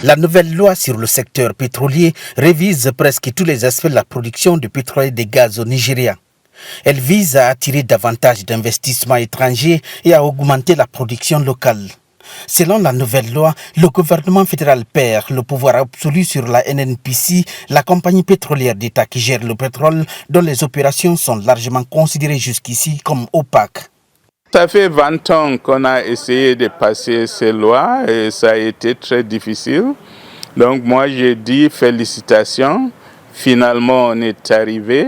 La nouvelle loi sur le secteur pétrolier révise presque tous les aspects de la production de pétrole et de gaz au Nigeria. Elle vise à attirer davantage d'investissements étrangers et à augmenter la production locale. Selon la nouvelle loi, le gouvernement fédéral perd le pouvoir absolu sur la NNPC, la compagnie pétrolière d'État qui gère le pétrole, dont les opérations sont largement considérées jusqu'ici comme opaques. Ça fait 20 ans qu'on a essayé de passer ces lois et ça a été très difficile. Donc moi j'ai dit félicitations, finalement on est arrivé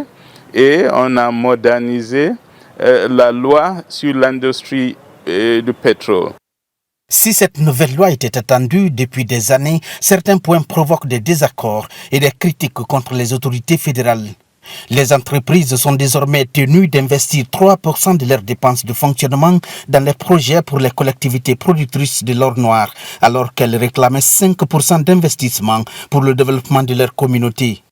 et on a modernisé la loi sur l'industrie du pétrole. Si cette nouvelle loi était attendue depuis des années, certains points provoquent des désaccords et des critiques contre les autorités fédérales. Les entreprises sont désormais tenues d'investir 3% de leurs dépenses de fonctionnement dans les projets pour les collectivités productrices de l'or noir, alors qu'elles réclamaient 5% d'investissement pour le développement de leur communauté.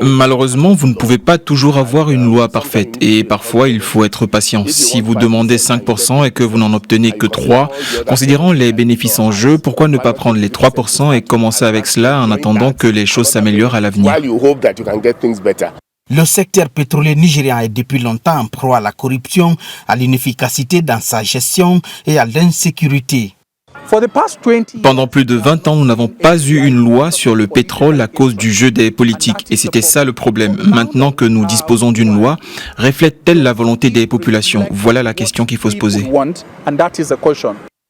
Malheureusement, vous ne pouvez pas toujours avoir une loi parfaite et parfois il faut être patient. Si vous demandez 5% et que vous n'en obtenez que 3%, considérant les bénéfices en jeu, pourquoi ne pas prendre les 3% et commencer avec cela en attendant que les choses s'améliorent à l'avenir? Le secteur pétrolier nigérian est depuis longtemps en proie à la corruption, à l'inefficacité dans sa gestion et à l'insécurité. Pendant plus de 20 ans, nous n'avons pas eu une loi sur le pétrole à cause du jeu des politiques. Et c'était ça le problème. Maintenant que nous disposons d'une loi, reflète-t-elle la volonté des populations? Voilà la question qu'il faut se poser.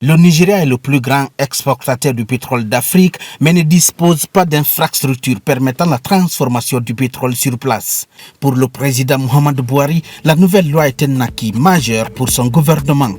Le Nigeria est le plus grand exportateur du pétrole d'Afrique, mais ne dispose pas d'infrastructures permettant la transformation du pétrole sur place. Pour le président Muhammadu Buhari, la nouvelle loi est un acquis majeur pour son gouvernement.